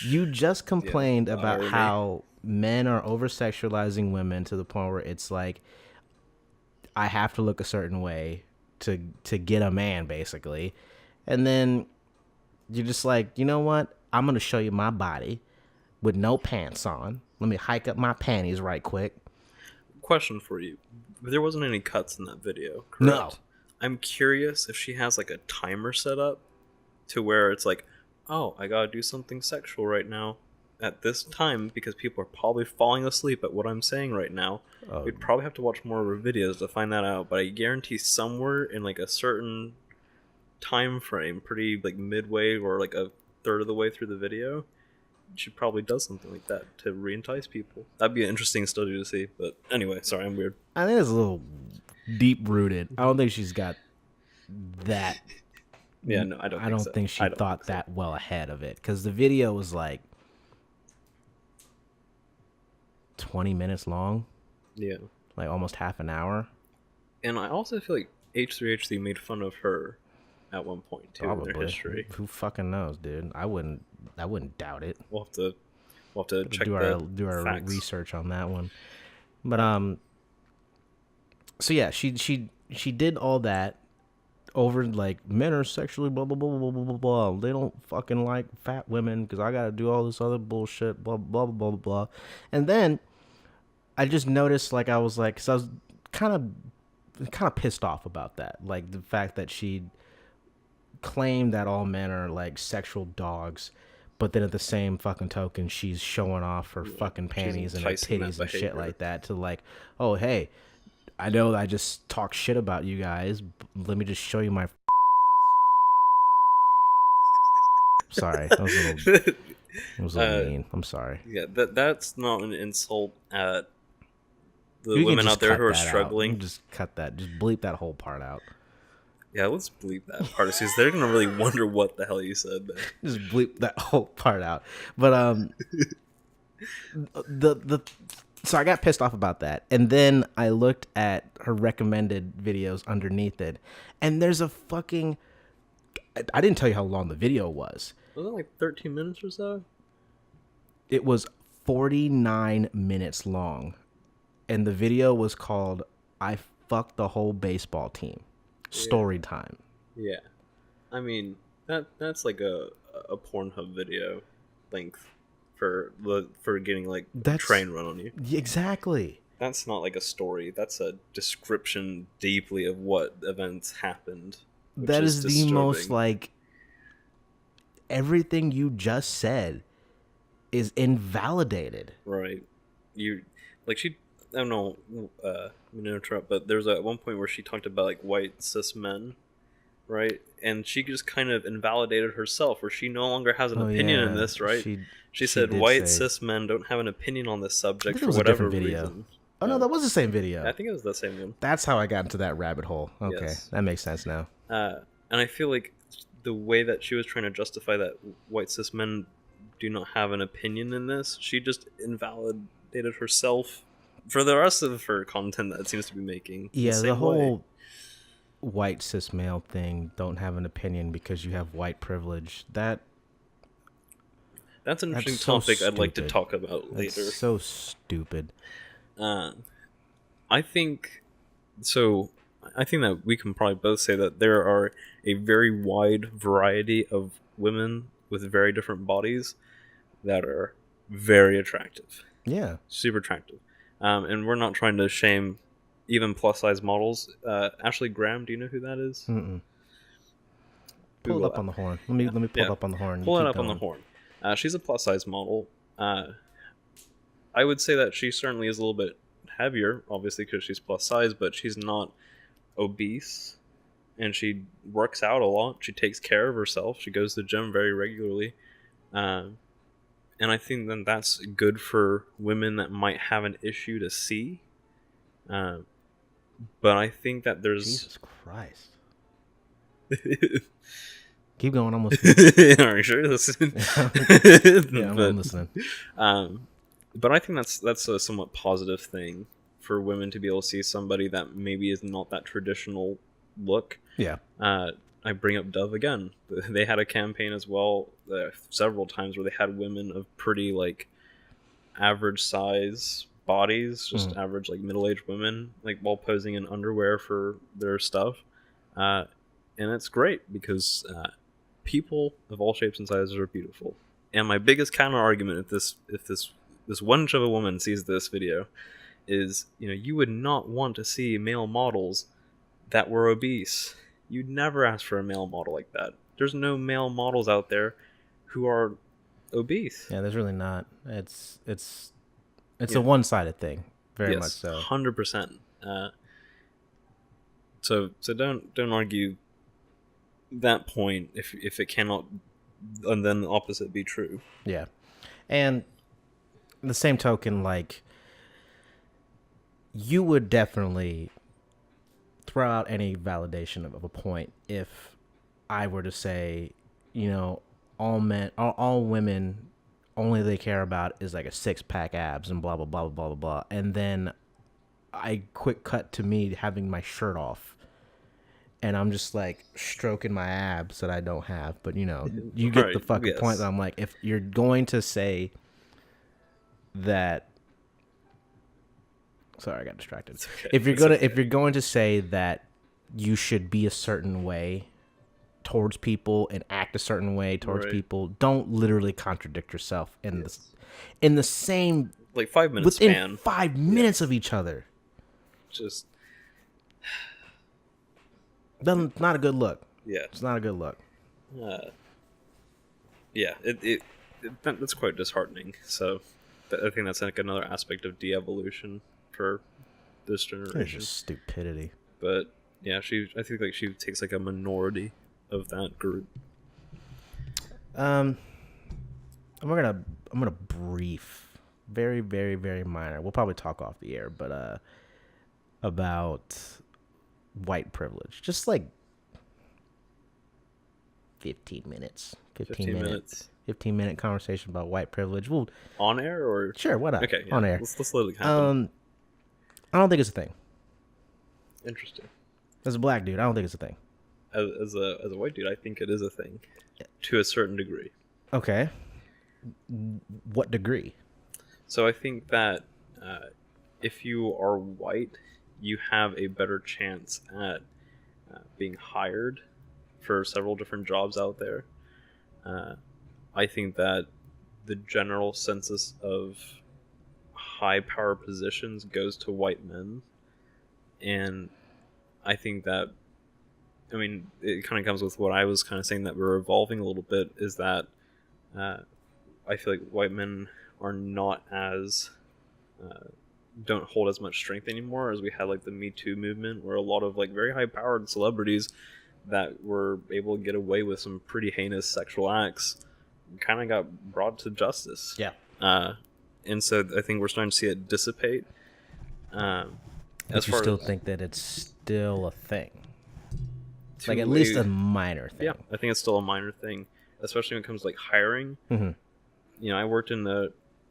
you just complained about
irony.
how men are over sexualizing women to the point where it's like, I have to look a certain way to get a man, basically. And then you're just like, you know what? I'm going to show you my body with no pants on. Let me hike up my panties right quick.
Question for you: there wasn't any cuts in that video, correct?
No.
I'm curious if she has like a timer set up to where it's like, oh, I gotta do something sexual right now at this time because people are probably falling asleep at what I'm saying right now. We'd probably have to watch more of her videos to find that out, but I guarantee somewhere in like a certain time frame, pretty like midway or like a third of the way through the video, she probably does something like that to re-entice people. That'd be an interesting study to see. But anyway, sorry, I'm weird.
I think it's a little deep rooted. I don't think she's got that.
Yeah, no, I don't.
I don't
so.
think she
I don't
thought
think so.
that well ahead of it, because the video was like 20 minutes long,
Yeah,
like almost half an hour.
and I also feel like H3H3 made fun of her at one point too in their
Probably.
history.
Who fucking knows, dude? I wouldn't doubt it.
We'll have to check
do
the
our
facts.
research on that one. But so yeah, she did all that over like men are sexually blah blah blah blah blah blah blah. They don't fucking like fat women because I gotta do all this other bullshit blah blah blah blah blah. And then I just noticed, like, I was like, because I was kind of pissed off about that, like the fact that she claimed that all men are like sexual dogs, but then at the same fucking token, she's showing off her fucking panties and her
enticing that
titties and shit
behavior.
like that to like, oh hey, I know I just talk shit about you guys. Let me just show you my. Sorry, that was a little mean. I'm sorry.
Yeah, that's not an insult at the
You can
women
just
out there
cut
who are
that out. You
struggling.
can just cut that. Just bleep that whole part out.
Yeah, let's bleep that part because they're gonna really wonder what the hell you said there.
Just bleep that whole part out. But the so I got pissed off about that, and then I looked at her recommended videos underneath it, and there's a fucking. I didn't tell you how long the video was.
Was it like 13 minutes or so?
It was 49 minutes long, and the video was called "I Fucked the Whole Baseball Team."
Yeah.
Story time.
Yeah. I mean, that's like a Pornhub video length for getting like a
That's
train run on you.
exactly.
That's not like a story. That's a description deeply of what events happened, which
That
is
is the most
disturbing.
like everything you just said is invalidated.
Right. You like she I don't know I'm gonna interrupt, but there's at one point where she talked about like white cis men, right? And she just kind of invalidated herself where she no longer has an
Oh
opinion in
yeah,
this, right?
she
She
she
said
did
white
say.
cis men don't have an opinion on this
I
subject
think it
for
was a
whatever
different video.
reason.
Oh no, that was the same video.
I think it was the same one.
That's how I got into that rabbit hole. Okay,
Yes.
that makes sense now.
And I feel like the way that she was trying to justify that white cis men do not have an opinion in this, she just invalidated herself for the rest of her content that it seems to be making the
Yeah, the
same way.
whole white cis male thing, don't have an opinion because you have white privilege.
That's an
That's
interesting
so
topic I'd like to
stupid.
talk about
That's
later.
so stupid.
Uh, I think so. I think that we can probably both say that there are a very wide variety of women with very different bodies that are very attractive,
Yeah.
super attractive. And we're not trying to shame even plus size models. Ashley Graham, do you know who that is?
Mm-mm. Pull it
Google
up
that.
on the horn. Let me pull
Yeah,
it up on the horn. You
pull it
keep
up on the
going.
horn. She's a plus size model. I would say that she certainly is a little bit heavier, obviously because she's plus size, but she's not obese, and she works out a lot. She takes care of herself. She goes to the gym very regularly. Um, and I think then that's good for women that might have an issue to see. Uh, but I think that there's.
Jesus Christ.
Are
Keep going. I'm listening.
you sure? Listen.
Yeah, I'm
but
listening.
um, but I think that's a somewhat positive thing for women to be able to see somebody that maybe is not that traditional look.
Yeah.
I bring up Dove again. They had a campaign as well several times where they had women of pretty like average size bodies, just average like middle aged women, like while posing in underwear for their stuff, and it's great because people of all shapes and sizes are beautiful. And my biggest counter argument if this one inch of a woman sees this video is, you would not want to see male models that were obese. You'd never ask for a male model like that. There's no male models out there who are obese.
Yeah, there's really not. It's a
Yeah.
one-sided thing, very much
Yes,
so.
100%. So don't argue that point if it cannot, and then the opposite be true.
Yeah. And the same token, like, you would definitely throw out any validation of a point if I were to say, all men, all women, only they care about is like a six-pack abs and blah blah blah blah blah blah, and then I quick cut to me having my shirt off, and I'm just like stroking my abs that I don't have, but you get the
Right,
fucking point. That
yes.
I'm like, if you're going to say that, sorry, I got distracted.
It's okay.
If you're
It's
gonna
okay.
if you're going to say that you should be a certain way towards people and act a certain way towards
Right.
people, don't literally contradict yourself
Yes.
in the same
Like 5 minute
within
span.
5 minutes
Yes.
of each other.
Just
Doesn't Not a good look.
yeah.
It's not a good look.
Uh, yeah. That's quite disheartening. So I think that's like another aspect of de-evolution for this
It's
generation.
just stupidity.
But yeah, I think like she takes like a minority of that group.
I'm gonna brief, very very very minor. We'll probably talk off the air, but about white privilege. Just like 15 minutes.
15 minutes
15-minute conversation about white privilege. Well,
on air or
sure, why not?
okay, yeah.
On air.
Let's let it happen.
I don't think it's a thing.
Interesting.
As a black dude, I don't think it's a thing.
As a white dude, I think it is a thing to a certain degree.
Okay. What degree?
So I think that if you are white, you have a better chance at being hired for several different jobs out there. Uh, I think that the general census of high power positions goes to white men, and I think that, I mean, it kind of comes with what I was kind of saying, that we're evolving a little bit. Is that uh, I feel like white men are not as uh, don't hold as much strength anymore as we had like the Me Too movement, where a lot of like very high powered celebrities that were able to get away with some pretty heinous sexual acts kind of got brought to justice.
Yeah.
Uh, and so I think we're starting to see it dissipate. Um, as
But you
far
still
as
think that it's still a thing, like at
to
least
a
a minor
yeah,
thing.
I think it's still a minor thing, especially when it comes to like hiring.
Mm-hmm.
You know, I worked in a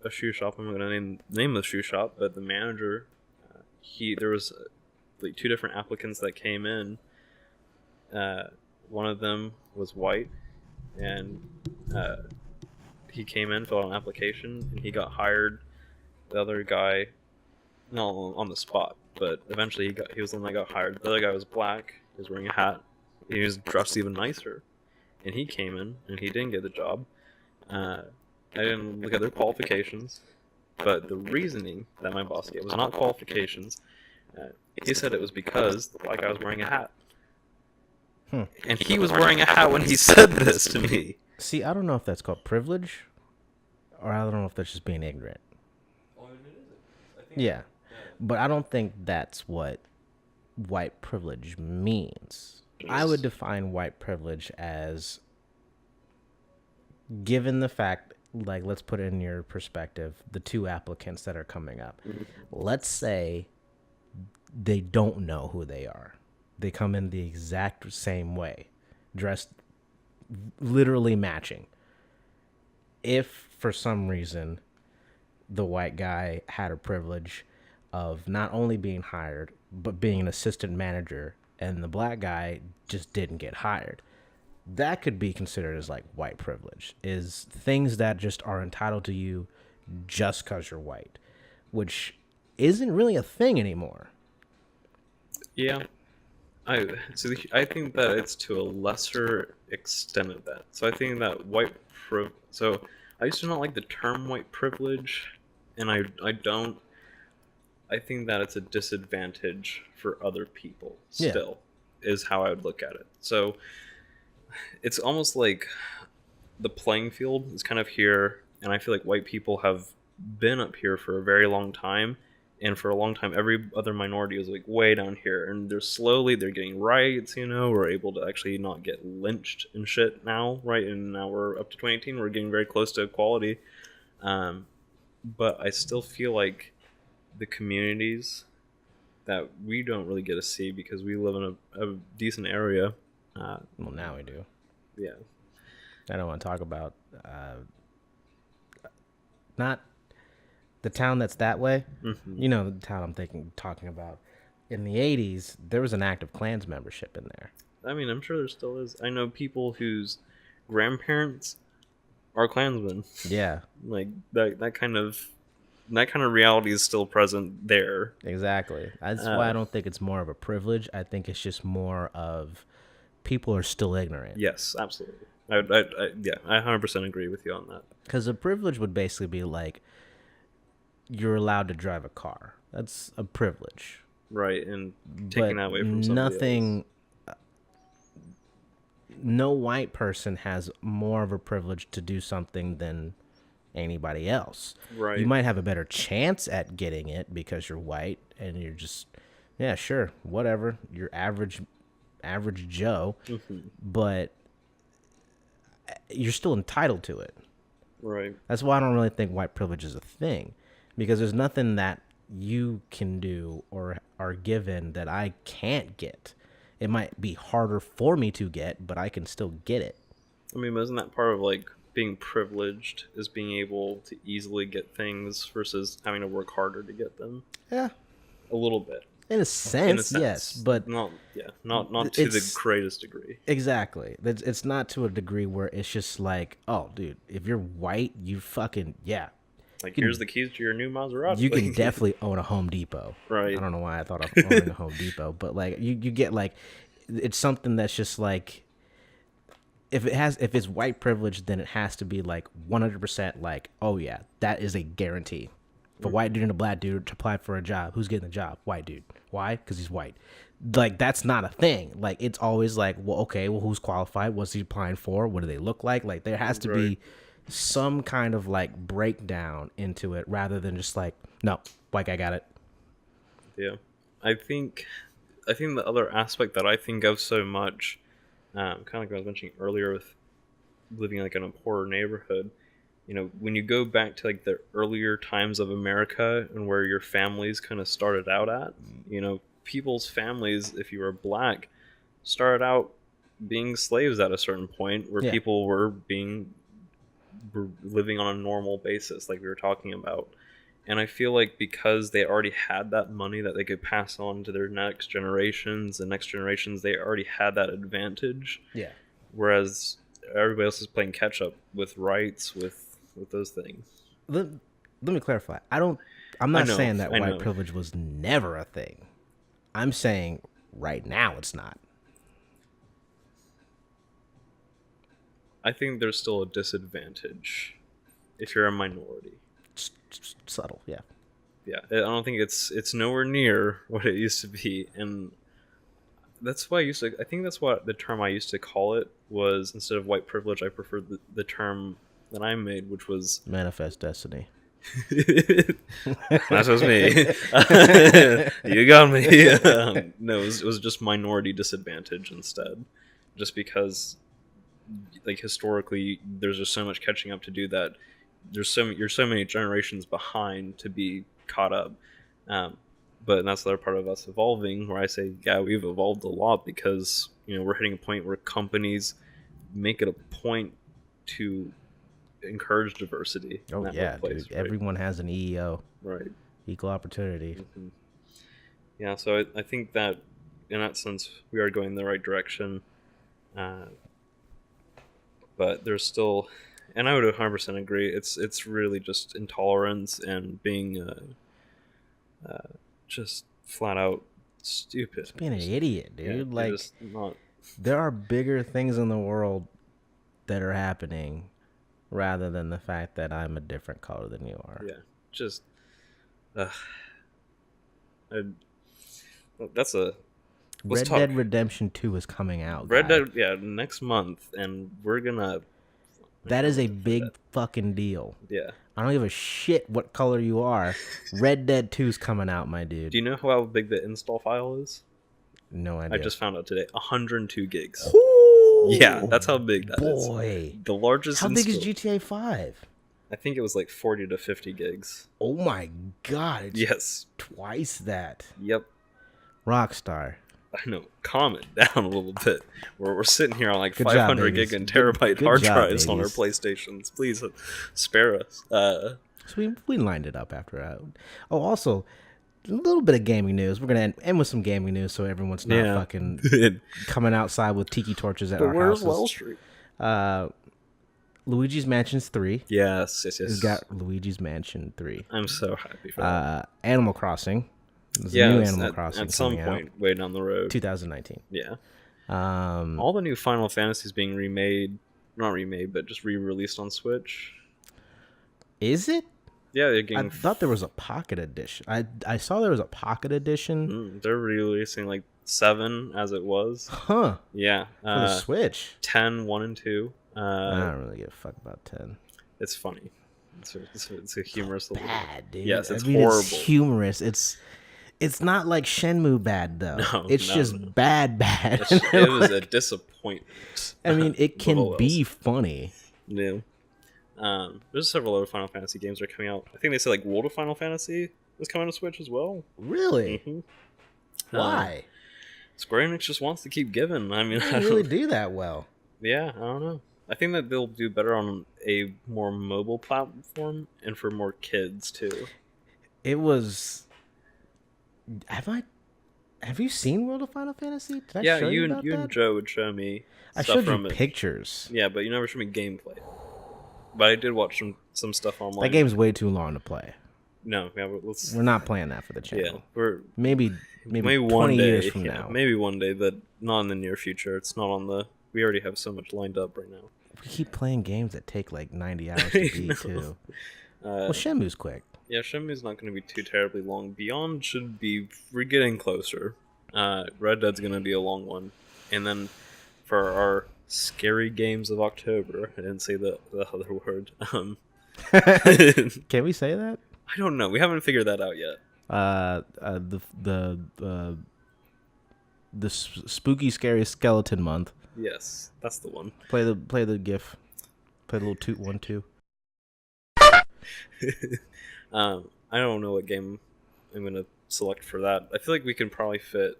shoe shop. I'm not gonna name the shoe shop, but the manager, he there was like two different applicants that came in. Uh, One of them was white, and uh, he came in, filled out an application, and he got hired. The other guy, no, on the spot, but eventually he was the one that got hired. The other guy was black. He was wearing a hat. He was dressed even nicer, and he came in and he didn't get the job. Uh, I didn't look at their qualifications, but the reasoning that my boss gave was not qualifications. He said it was because the black guy was wearing a hat.
Hmm.
And he was wearing a hat when he said this to me.
See, I don't know if that's called privilege, or I don't know if that's just being ignorant. Yeah, but I don't think that's what white privilege means. I would define white privilege as, given the fact, like, let's put it in your perspective, the two applicants that are coming up. Let's say they don't know who they are. They come in the exact same way, dressed literally matching. If for some reason the white guy had a privilege of not only being hired, but being an assistant manager, and the black guy just didn't get hired, that could be considered as like white privilege, is things that just are entitled to you just because you're white, which isn't really a thing anymore.
Yeah, I think that it's to a lesser extent of that. So I think that So I used to not like the term white privilege, and I don't. I think that it's a disadvantage for other people.
Yeah,
Still, is how I would look at it. So it's almost like the playing field is kind of here, and I feel like white people have been up here for a very long time, and for a long time every other minority is like way down here, and they're getting rights. We're able to actually not get lynched and shit now, right? And now we're up to 2018, we're getting very close to equality. um, but I still feel like the communities that we don't really get to see because we live in a decent area.
well, now we do.
Yeah.
I don't want to talk about not the town that's that way.
Hmm.
You know the town talking about. In the '80s, there was an active Klans membership in there.
I mean, I'm sure there still is. I know people whose grandparents are Klansmen.
Yeah,
Like that kind of reality is still present there.
exactly. That's why I
Uh,
don't think it's more of a privilege. I think it's just more of people are still ignorant.
yes, absolutely. Yeah, I 100% agree with you on that.
Because a privilege would basically be like you're allowed to drive a car. That's a privilege.
Right, and taking
But
that away from somebody else.
no white person has more of a privilege to do something than anybody else. You
Right.
might have a better chance at getting it because you're white and you're just, yeah, sure, whatever. You're average Joe,
Hmm.
but you're still entitled to it.
Right.
That's why I don't really think white privilege is a thing, because there's nothing that you can do or are given that I can't get. It might be harder for me to get, but I can still get it.
I mean, isn't that part of like being privileged, is being able to easily get things versus having to work harder to get them?
Yeah.
A little bit.
In a
in a
sense, yes,
sense.
but
Not to the
it's
greatest degree.
exactly. It's not to a degree where it's just like, oh, dude, if you're white, you fucking yeah,
Like,
you
here's
can
the keys to your new
you
Maserati.
can
Like,
definitely own a Home Depot. I
right.
don't know why I thought of owning a Home Depot, but like you get like it's something that's just like if it's white privilege, then it has to be like 100% like, oh yeah, that is a guarantee. If a white dude and a black dude apply for a job, who's getting the job? White dude. Why? Because he's white. Like that's not a thing. Like it's always like, well, okay, well, who's qualified? What's he applying for? What do they look like? Like there has to
Right.
be some kind of like breakdown into it rather than just like, no, white guy got it.
Yeah. I think the other aspect that I think of so much, kind of like I was mentioning earlier with living like in a poorer neighborhood, when you go back to like the earlier times of America and where your families kind of started out at, people's families, if you were black, started out being slaves at a certain point where
Yeah.
people were living on a normal basis, like we were talking about. And I feel like because they already had that money that they could pass on to their next generations and next generations, they already had that advantage.
Yeah.
Whereas everybody else is playing catch up with rights, with those things.
Let, let me clarify. I'm
I
not
know,
saying that
I
white
know.
privilege was never a thing. I'm saying right now it's not.
I think there's still a disadvantage if you're a minority.
Subtle, yeah.
Yeah, I don't think it's nowhere near what it used to be, and that's why I think that's what the term I used to call it was. Instead of white privilege, I preferred the term that I made, which was
Manifest destiny.
That was me. You got me. No, it was just minority disadvantage instead, just because like historically there's just so much catching up to do that you're so many generations behind to be caught up. Um, but that's the other part of us evolving, where I say, yeah, we've evolved a lot because we're hitting a point where companies make it a point to encourage diversity in
Oh
that
yeah,
workplace,
dude.
right?
Everyone has an EEO,
Right.
equal opportunity.
Hmm. Yeah, so I think that in that sense we are going in the right direction, uh, but there's still, and I would 100% agree. It's really just intolerance and being just flat out stupid.
Just being an
Just,
idiot,
yeah,
dude.
you're
Like
just not.
there are bigger things in the world that are happening rather than the fact that I'm a different color than you are.
Yeah, just. Uh, I, that's a. Let's
Red
talk.
Dead Redemption 2 is coming out,
Red
guy.
Dead, yeah, next month, and we're gonna. I
That
can't
is a
wait to play
big
that.
fucking deal.
Yeah.
I don't give a shit what color you are. Red Dead 2's coming out, my dude.
Do you know how big the install file is?
No
I
idea.
just found out today. 102 gigs.
Ooh,
Yeah, that's how big that is.
boy.
The largest
How big is
install.
GTA 5?
I think it was like 40 to 50 gigs.
Oh my god, it's
Yes.
twice that.
Yep.
Rockstar.
I know. Calm it down a little bit. We're sitting here on like
Good job,
500
babies.
gig and
Good-
terabyte
good
hard
job,
drives on our
babies.
PlayStations. Please spare us.
So we lined it up after that. Oh, also, a little bit of gaming news. We're going to end with some gaming news so everyone's not
Yeah.
fucking coming outside with tiki torches at
But
our
where's
houses.
WellStreet?
Luigi's Mansion 3.
Yes.
It's got Luigi's Mansion 3.
I'm so happy for that.
Animal Crossing. There's a
Yeah,
new
it's
Animal Crossing
at some
coming
point
out.
way down the road.
2019.
Yeah.
Um,
All the new Final Fantasies being remade, not remade, but just re-released on Switch.
is it?
Yeah, they're
I
getting.
thought there was a pocket edition. I saw there was a pocket edition.
They're re-releasing like 7 as it was.
Huh.
Yeah.
For the Switch.
10, 1 and 2.
I don't really give a fuck about 10.
It's funny. It's a humorous little.
Bad, dude.
Yes, it's
I mean,
horrible.
It's humorous. It's not like Shenmue bad though.
No,
it's
no,
just
no.
bad.
It was a disappointment.
I mean, it can
Little
be
else.
funny.
Yeah. There's several other Final Fantasy games that are coming out. I think they said like World of Final Fantasy is coming to Switch as well.
Really?
Hmm.
Why?
Square Enix just wants to keep giving. I mean,
They didn't really do that well.
yeah, I don't know. I think that they'll do better on a more mobile platform and for more kids too.
It was. Have I Have you seen World of Final Fantasy? Did I
Yeah,
show you about
you and
that?
Joe would show me
I
stuff
showed you
from it.
pictures.
Yeah, but you never showed me gameplay. But I did watch some stuff
That
online.
game's way too long to play.
No, yeah, let's.
We're not playing that for the
Yeah,
channel.
we're
Maybe
maybe
20
one
years
day.
from
Yeah,
now.
maybe one day, but not in the near future. It's not on the. We already have so much lined up right now.
We keep playing games that take like 90 hours
I
to beat
know.
too. Well, Shenmue's quick.
Yeah, Shenmue's not going to be too terribly long. Beyond should be. We're getting closer. Red Dead's going to be a long one, and then for our scary games of October, I didn't say the other word.
Can we say that?
I don't know. We haven't figured that out yet.
The spooky scary skeleton month.
Yes, that's the one.
Play the GIF. Play the little toot 1 2.
I don't know what game I'm gonna select for that. I feel like we can probably fit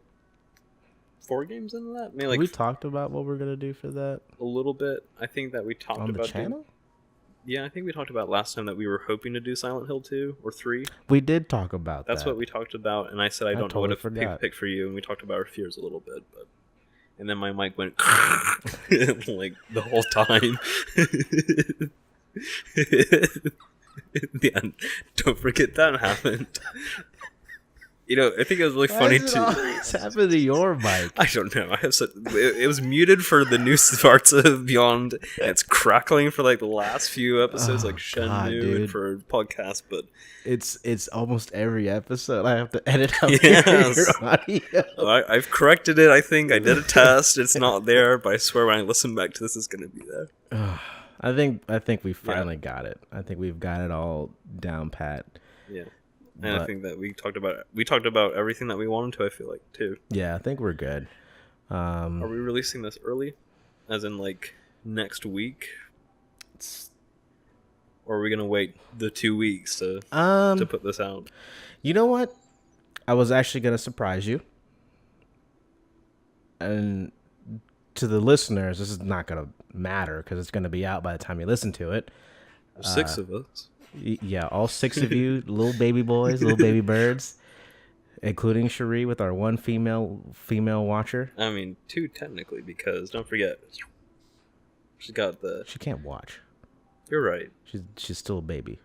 4 games into that. Maybe like
we talked about what we're gonna do for that
a little bit. I think that we talked
on the
about
channel.
Yeah, I think we talked about last time that we were hoping to do Silent Hill 2 or 3.
We did talk about
That's
that.
what we talked about, and I said I don't know
totally
what
forgot.
to pick for you, and we talked about our fears a little bit, but and then my mic went like the whole time. Yeah, don't forget that happened. You know, I think it was really funny too.
What's happened to your mic?
I don't know. I have it was muted for the new parts of Beyond, and it's crackling for like the last few episodes, like Shenmue and for podcasts. But
it's almost every episode. I have to edit out
Yes.
your audio.
I've corrected it. I think I did a test. It's not there, but I swear when I listen back to this, it's going to be there.
I think we finally got it. I think we've got it all down pat.
Yeah. And I think that we talked about everything that we wanted to, I feel like, too.
Yeah, I think we're good.
Are we releasing this early? As in, like, next week? Or are we going to wait the 2 weeks to put this out?
You know what? I was actually going to surprise you. And to the listeners, this is not going to matter because it's going to be out by the time you listen to it.
There's 6 of us.
Yeah, all 6 of you, little baby boys, little baby birds, including Cherie with our one female watcher.
I mean, 2 technically, because don't forget, she's got the.
She can't watch.
You're right.
She's still a baby.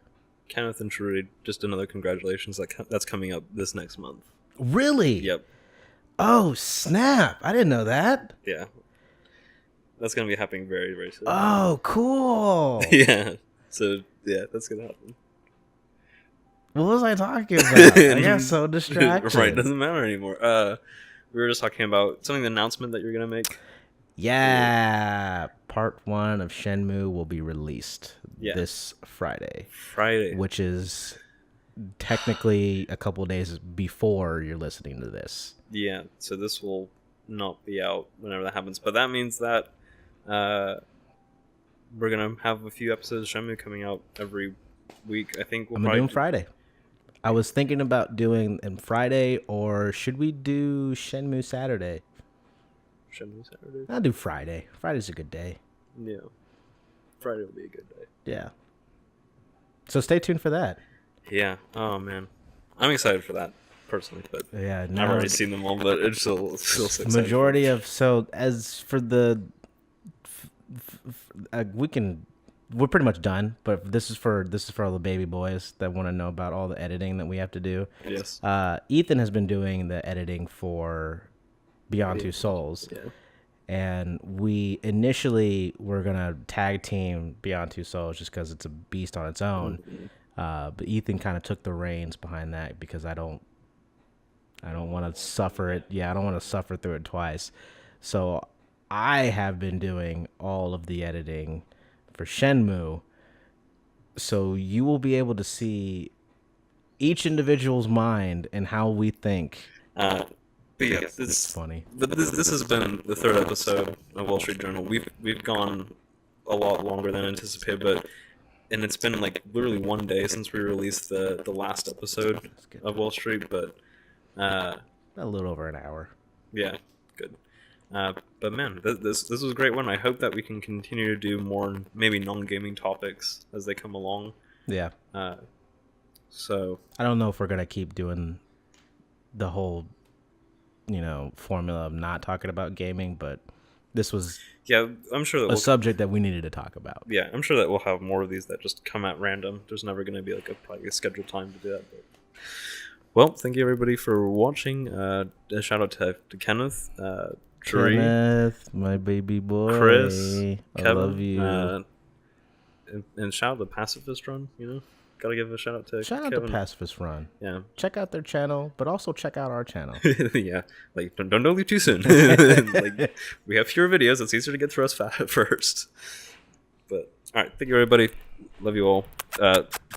Kenneth and Cherie, just another congratulations. That's coming up this next month.
Really?
Yep.
Oh snap! I didn't know that.
Yeah. That's gonna be happening very, very soon.
Oh, cool.
Yeah. So yeah, that's gonna happen.
What was I talking about? I got so distracted.
Right, doesn't matter anymore. We were just talking about something, the announcement that you're gonna make.
Yeah, part 1 of Shenmue will be released this Friday.
Which
is technically a couple days before you're listening to this.
Yeah, so this will not be out whenever that happens, but that means that we're gonna have a few episodes of Shenmue coming out every week. I think
I'm doing Friday. I was thinking about doing Friday, or should we do Shenmue Saturday?
Shenmue Saturday.
I'll do Friday. Friday's a good day.
Yeah, Friday will be a good day.
Yeah. So stay tuned for that.
Yeah. Oh man, I'm excited for that personally, but
yeah,
I've already seen them all. But it's still so exciting.
Majority of as for the we're pretty much done, but this is for all the baby boys that want to know about all the editing that we have to do.
Yes.
Ethan has been doing the editing for Beyond Two Souls.
Yeah.
And we initially were gonna tag team Beyond Two Souls just because it's a beast on its own.
Mm-hmm.
But Ethan kind of took the reins behind that because I don't want to suffer it. Yeah, I don't want to suffer through it twice. So I have been doing all of the editing for Shenmue. So you will be able to see each individual's mind and how we think.
But yeah,
it's funny.
But this has been the 3rd episode of Wall Street Journal. We've gone a lot longer than anticipated, and it's been like literally 1 day since we released the last episode of Wall Street. But
a little over an hour.
Yeah, good. But man, this was a great one. I hope that we can continue to do more maybe non-gaming topics as they come along.
Yeah.
So
I don't know if we're gonna keep doing the whole formula of not talking about gaming, but this was
Yeah, I'm sure that
a subject that we needed to talk about.
Yeah, I'm sure that we'll have more of these that just come at random. There's never going to be like probably a scheduled time to do that. But well, thank you everybody for watching. A shout out to Kenneth, Dree,
Kenneth, my baby boy.
Chris,
I love
Kevin,
you.
and shout out to Pacifist Run. Gotta give a shout out to
Shout out
Kevin.
to Pacifist Run.
Yeah,
check out their channel, but also check out our channel.
yeah, like don't leave too soon. Like we have fewer videos. It's easier to get through us first. But all right, thank you everybody. Love you all.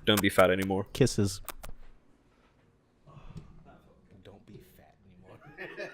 Don't be fat anymore.
Kisses. Don't be fat anymore.